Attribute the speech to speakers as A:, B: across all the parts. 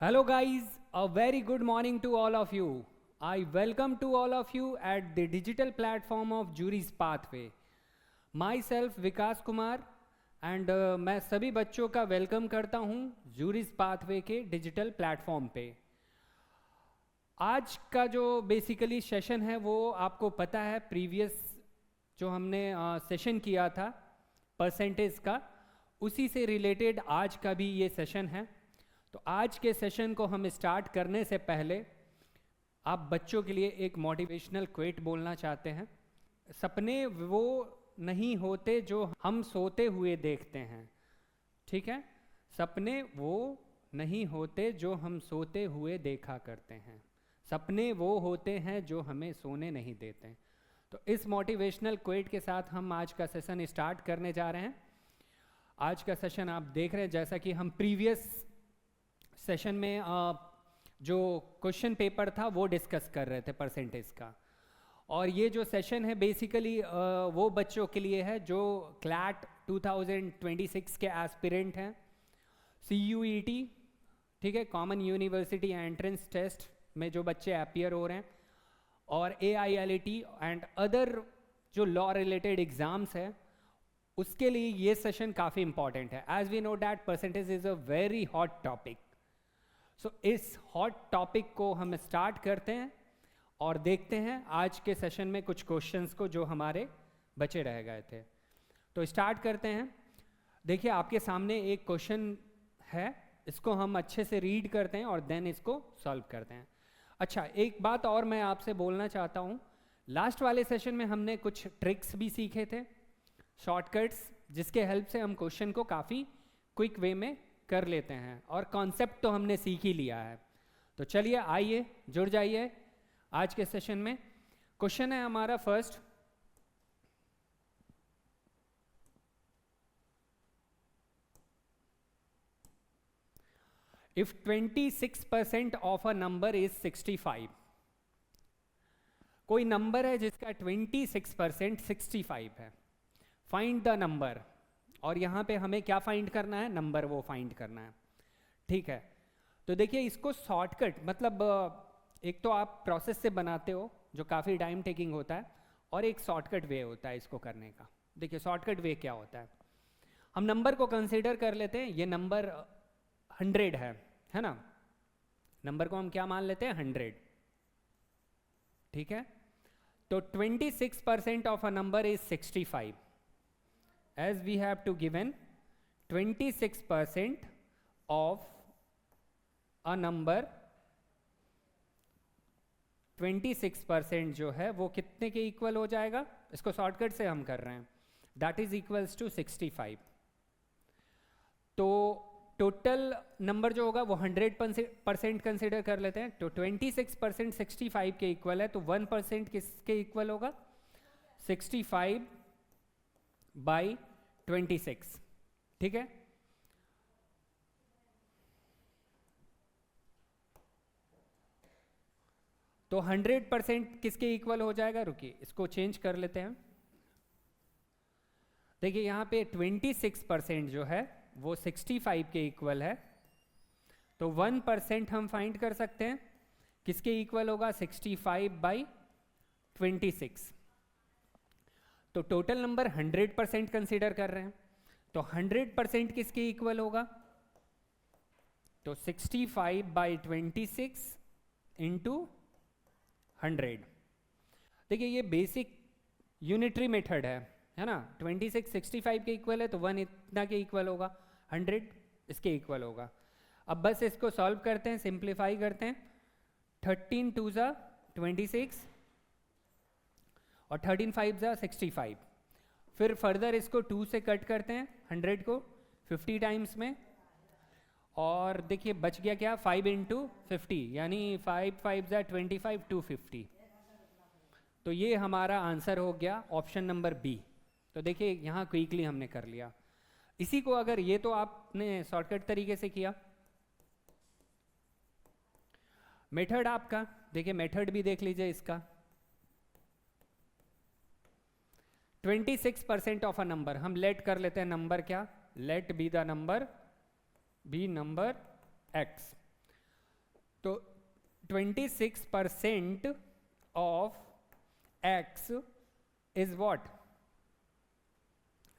A: Hello, guys. A very good morning to all of you. I welcome to all of you at the digital platform of Jury's Pathway. Myself Vikas Kumar and मैं सभी बच्चों का welcome करता हूं juries pathway के digital platform पे। आज का जो बेसिकली सेशन है वो आपको पता है, प्रीवियस जो हमने सेशन किया था परसेंटेज का, उसी से रिलेटेड आज का भी ये सेशन है। तो आज के सेशन को हम स्टार्ट करने से पहले आप बच्चों के लिए एक मोटिवेशनल क्वेट बोलना चाहते हैं। सपने वो नहीं होते जो हम सोते हुए देखते हैं, ठीक है। सपने वो नहीं होते जो हम सोते हुए देखा करते हैं, सपने वो होते हैं जो हमें सोने नहीं देते। तो इस मोटिवेशनल क्वेट के साथ हम आज का सेशन स्टार्ट करने जा रहे हैं। आज का सेशन आप देख रहे हैं, जैसा कि हम प्रीवियस सेशन में जो क्वेश्चन पेपर था वो डिस्कस कर रहे थे परसेंटेज का, और ये जो सेशन है बेसिकली वो बच्चों के लिए है जो क्लैट 2026 के एस्पिरेंट हैं, CUET, ठीक है, कॉमन यूनिवर्सिटी एंट्रेंस टेस्ट में जो बच्चे अपीयर हो रहे हैं, और AILET एंड अदर जो लॉ रिलेटेड एग्जाम्स है, उसके लिए ये सेशन काफ़ी इंपॉर्टेंट है। As we know that percentage is a very hot topic. So इस हॉट टॉपिक को हम स्टार्ट करते हैं और देखते हैं आज के सेशन में कुछ क्वेश्चंस को जो हमारे बचे रह गए थे। तो स्टार्ट करते हैं। देखिए, आपके सामने एक क्वेश्चन है, इसको हम अच्छे से रीड करते हैं और देन इसको सॉल्व करते हैं। अच्छा, एक बात और मैं आपसे बोलना चाहता हूँ, लास्ट वाले सेशन में हमने कुछ ट्रिक्स भी सीखे थे, शॉर्टकट्स, जिसके हेल्प से हम क्वेश्चन को काफ़ी क्विक वे में कर लेते हैं, और कॉन्सेप्ट तो हमने सीख ही लिया है। तो चलिए, आइए जुड़ जाइए आज के सेशन में। क्वेश्चन है हमारा first, if 26% of a number is 65। कोई नंबर है जिसका 26% 65 है, फाइंड द नंबर। और यहां पे हमें क्या फाइंड करना है? नंबर वो फाइंड करना है, ठीक है। तो देखिए, इसको शॉर्टकट, मतलब एक तो आप प्रोसेस से बनाते हो जो काफ़ी टाइम टेकिंग होता है, और एक शॉर्टकट वे होता है इसको करने का। देखिए, शॉर्टकट वे क्या होता है, हम नंबर को कंसीडर कर लेते हैं। ये नंबर 100 है ना। नंबर को हम क्या मान लेते हैं? 100, ठीक है। तो 26% of a number is 65, as we have to given 26% of a number, 26% जो है वो कितने के इक्वल हो जाएगा? इसको शॉर्टकट से हम कर रहे हैं, दैट इज इक्वल्स टू 65। तो टोटल नंबर जो होगा वो 100% कंसिडर कर लेते हैं। तो 26% 65 के इक्वल है, तो 1% किसके इक्वल होगा? 65 बाई 26, ठीक है। तो 100% किसके इक्वल हो जाएगा? रुकिए, इसको चेंज कर लेते हैं। देखिए, यहां पे 26% जो है वो 65 के इक्वल है, तो 1% हम फाइंड कर सकते हैं किसके इक्वल होगा? 65 बाई 26। तो टोटल नंबर 100% कंसीडर कर रहे हैं, तो 100% किसके इक्वल होगा? तो 65 बाई 26 इंटू 100। देखिए, ये बेसिक यूनिटरी मेथड है ना। 26 65 के इक्वल है, तो 1 इतना के इक्वल होगा, 100 इसके इक्वल होगा। अब बस इसको सॉल्व करते हैं, सिंप्लीफाई करते हैं। 13 2 ज़ा 26 और 13 5 ज़ा 65। फिर फर्दर इसको 2 से कट करते हैं 100 को 50 टाइम्स में, और देखिए बच गया क्या? 5 इंटू 50, यानी 5 5 ज़ा 25, 250। तो ये हमारा आंसर हो गया ऑप्शन नंबर बी। तो देखिए, यहाँ क्विकली हमने कर लिया। इसी को अगर, ये तो आपने शॉर्टकट तरीके से किया। मेथड आपका देखिए, मेथड भी देख लीजिए इसका। 26% ऑफ अ नंबर, हम लेट कर लेते हैं नंबर क्या? Let be the number, be number x। 26% of x is what?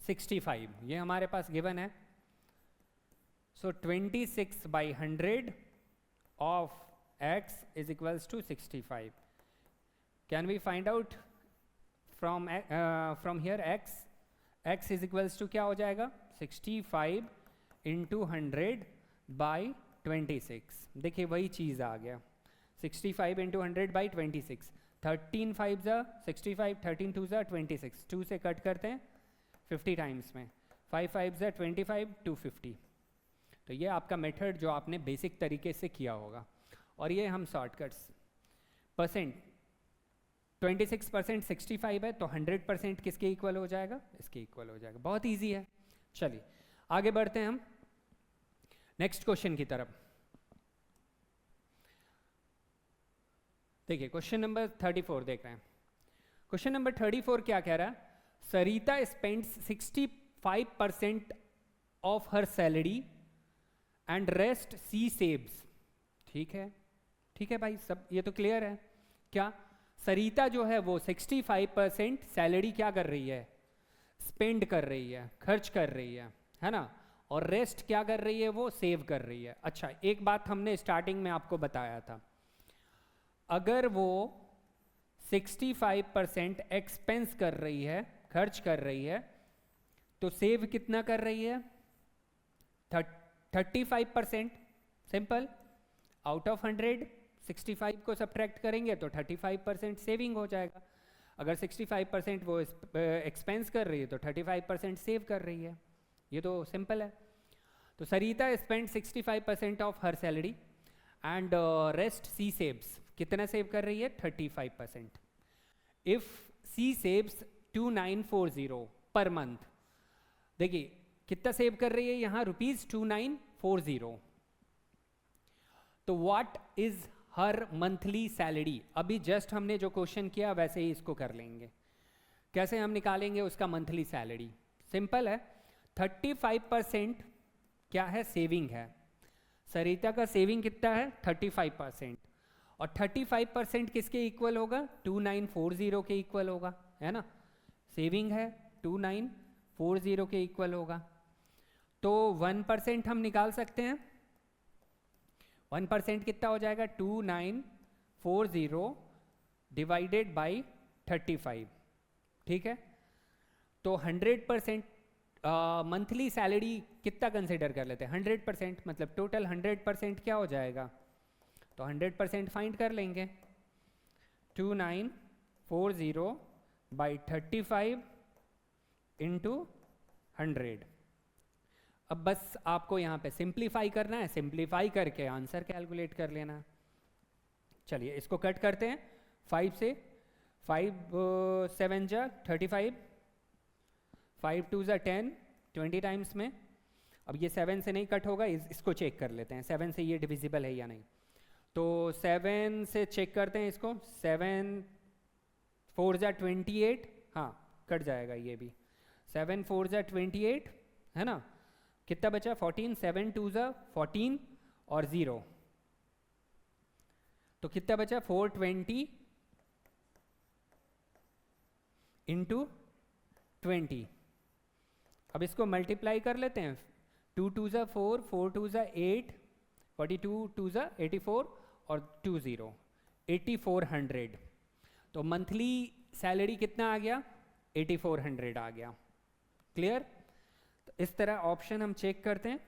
A: 65. ये हमारे पास गिवन है. So 26 by 100 of x is equals to 65. Can we find out from here x is equals to क्या हो जाएगा? 65 into 100 by 26. देखिए वही चीज़ आ गया. 65 into 100 by 26. 13 5 जा 65, 13 2 जा 26. 2 से कट करते हैं 50 टाइम्स में. 5 5 जा 25, 250. तो ये आपका मेथड जो आपने बेसिक तरीके से किया होगा. और ये हम शॉर्टकट्स परसेंट 26% 65 है तो 100% किसके इक्वल हो जाएगा? इसके इक्वल हो जाएगा. बहुत इजी है. चलिए आगे बढ़ते हैं हम नेक्स्ट क्वेश्चन की तरफ. देखिए क्वेश्चन नंबर 34 देख रहे हैं. क्वेश्चन नंबर 34 क्या कह रहा है? Sarita spends 65% of her salary and rest she saves. ठीक है, ठीक है भाई, सब ये तो क्लियर है. क्या सरिता जो है वो 65% सैलरी क्या कर रही है? स्पेंड कर रही है, खर्च कर रही है ना. और रेस्ट क्या कर रही है? वो सेव कर रही है. अच्छा, एक बात हमने स्टार्टिंग में आपको बताया था, अगर वो 65% एक्सपेंस कर रही है, खर्च कर रही है, तो सेव कितना कर रही है? 35%. सिंपल. आउट ऑफ 100 65 को सब्ट्रैक्ट करेंगे तो 35% सेविंग हो जाएगा. अगर 65% वो एक्सपेंस कर रही है तो 35% सेव कर रही है. ये तो सिंपल है. तो Sarita spend 65% of her salary and rest she saves. कितना सेव कर रही है? 35%. If C saves 2940 per month. देखिए कितना सेव कर रही है यहाँ? ₹2940. तो what is her monthly salary? अभी जस्ट हमने जो क्वेश्चन किया वैसे ही इसको कर लेंगे. कैसे हम निकालेंगे उसका मंथली सैलरी? सिंपल है. 35% क्या है? सेविंग है. सरिता का सेविंग कितना है? 35%. और 35% किसके इक्वल होगा? 2940 के इक्वल होगा, है ना. सेविंग है 2940 के इक्वल होगा. तो 1% हम निकाल सकते हैं. 1% कितना हो जाएगा? 2940 डिवाइडेड बाई 35. ठीक है. तो 100% मंथली सैलरी कितना कंसिडर कर लेते हैं? 100%. मतलब टोटल 100% क्या हो जाएगा? तो 100% फाइंड कर लेंगे. 2940 बाई 35 इंटू 100. अब बस आपको यहाँ पे सिंप्लीफाई करना है. सिंप्लीफाई करके आंसर कैलकुलेट कर लेना. चलिए इसको कट करते हैं 5 से. 5 7 जा 35, 5 2 जा 10, 20 टाइम्स में. अब ये 7 से नहीं कट होगा, इसको चेक कर लेते हैं 7 से ये डिविजिबल है या नहीं. तो 7 से चेक करते हैं इसको. 7 4 जा 28, हाँ कट जाएगा ये भी. 7 4 जा 28 है ना. कितना बचा? 14. 7 2 जा 14 और 0. तो कितना बचा? 420 इंटू 20. अब इसको मल्टीप्लाई कर लेते हैं. 2 2 जा 4, 4 2 जा 8, 42 2 जा 84 और 2 0 8400. तो मंथली सैलरी कितना आ गया? 8400 आ गया. क्लियर. तो इस तरह ऑप्शन हम चेक करते हैं.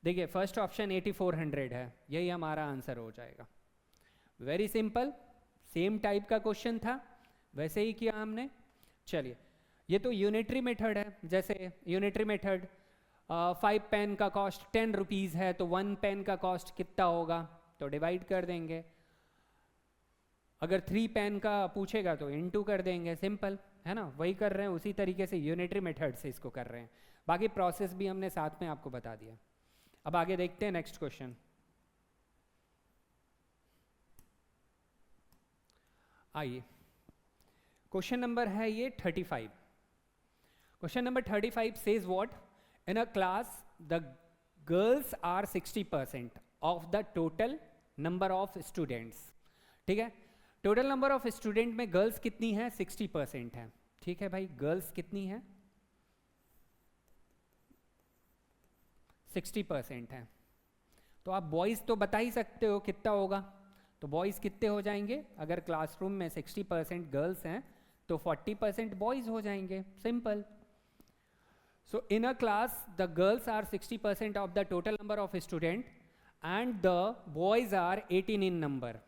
A: देखिए फर्स्ट ऑप्शन 8400 है, यही हमारा आंसर हो जाएगा. Very simple. सेम टाइप का क्वेश्चन था, वैसे ही किया हमने. चलिए ये तो यूनिटरी मेथड है. जैसे यूनिटरी मेथड 5 पेन का कॉस्ट 10 रुपीज़ है, तो 1 पेन का कॉस्ट कितना होगा? तो डिवाइड कर देंगे. अगर 3 पेन का पूछेगा तो इनटू कर देंगे. सिंपल है ना. वही कर रहे हैं, उसी तरीके से यूनिटरी मेथड से इसको कर रहे हैं. बाकी प्रोसेस भी हमने साथ में आपको बता दिया. अब आगे देखते हैं नेक्स्ट क्वेश्चन. आइए क्वेश्चन नंबर है ये 35. Question number 35 says what? In a class the girls are 60% of the total number of students, ठीक है। टोटल नंबर ऑफ स्टूडेंट में गर्ल्स कितनी है, 60% है, ठीक है भाई। गर्ल्स कितनी है, 60% है। तो आप बॉयज़ तो बता ही सकते हो कितना होगा, तो बॉयज़ कितने हो जाएंगे, अगर क्लासरूम में 60% गर्ल्स हैं तो 40% बॉयज़ हो जाएंगे, simple. So in a class the girls are 60% of the total number of student and the boys are 18 in number.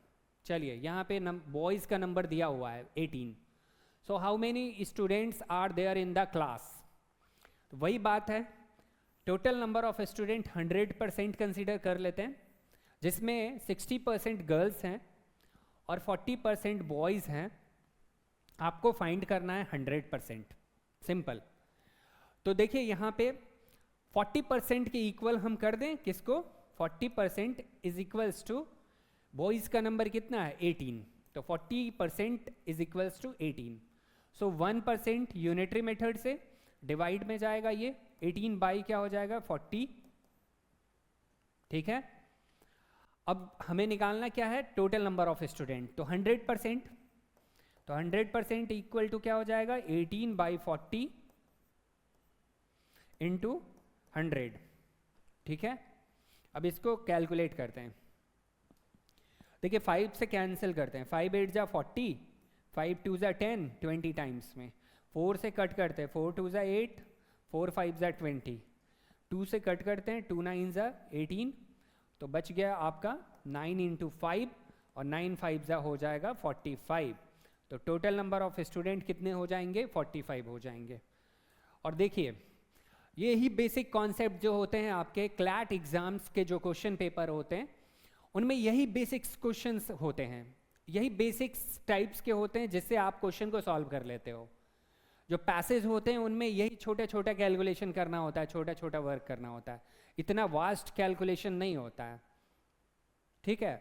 A: चलिए यहाँ पे बॉयज़ का नंबर दिया हुआ है 18। So how many students are there in the class, तो वही बात है, total number of student 100% consider कर लेते हैं, जिसमें 60% गर्ल्स हैं और 40% बॉयज़ हैं। आपको फाइंड करना है 100%, सिंपल। तो देखिए यहाँ पे 40% के इक्वल हम कर दें किसको, 40% इज इक्वल्स टू बॉयज़ का नंबर कितना है 18, तो 40% is equals to 18। So 1% unitary method से डिवाइड में जाएगा, ये 18 बाई क्या हो जाएगा 40, ठीक है। अब हमें निकालना क्या है, टोटल नंबर ऑफ स्टूडेंट, तो 100%, तो 100% इक्वल टू क्या हो जाएगा 18/40 इंटू 100, ठीक है। अब इसको कैलकुलेट करते हैं, देखिए 5 से कैंसिल करते हैं, 5 8 जा 40, 5 2 जा 10, 20 टाइम्स में, 4 से कट करते हैं, 4 2 जा 8, 4 5 जा 20, 2 से कट करते हैं, 2 9 जा 18, तो बच गया आपका 9 इंटू 5 और 9 5 जा हो जाएगा 45। तो टोटल नंबर ऑफ स्टूडेंट कितने हो जाएंगे, 45 हो जाएंगे। और देखिए ये ही बेसिक कॉन्सेप्ट जो होते हैं आपके क्लैट एग्जाम्स के जो क्वेश्चन पेपर होते हैं, उनमें यही बेसिक्स क्वेश्चंस होते हैं, यही बेसिक्स टाइप्स के होते हैं जिससे आप क्वेश्चन को सॉल्व कर लेते हो। जो पैसेज होते हैं उनमें यही छोटा छोटा कैलकुलेशन करना होता है, छोटा छोटा वर्क करना होता है, इतना वास्ट कैलकुलेशन नहीं होता है, ठीक है।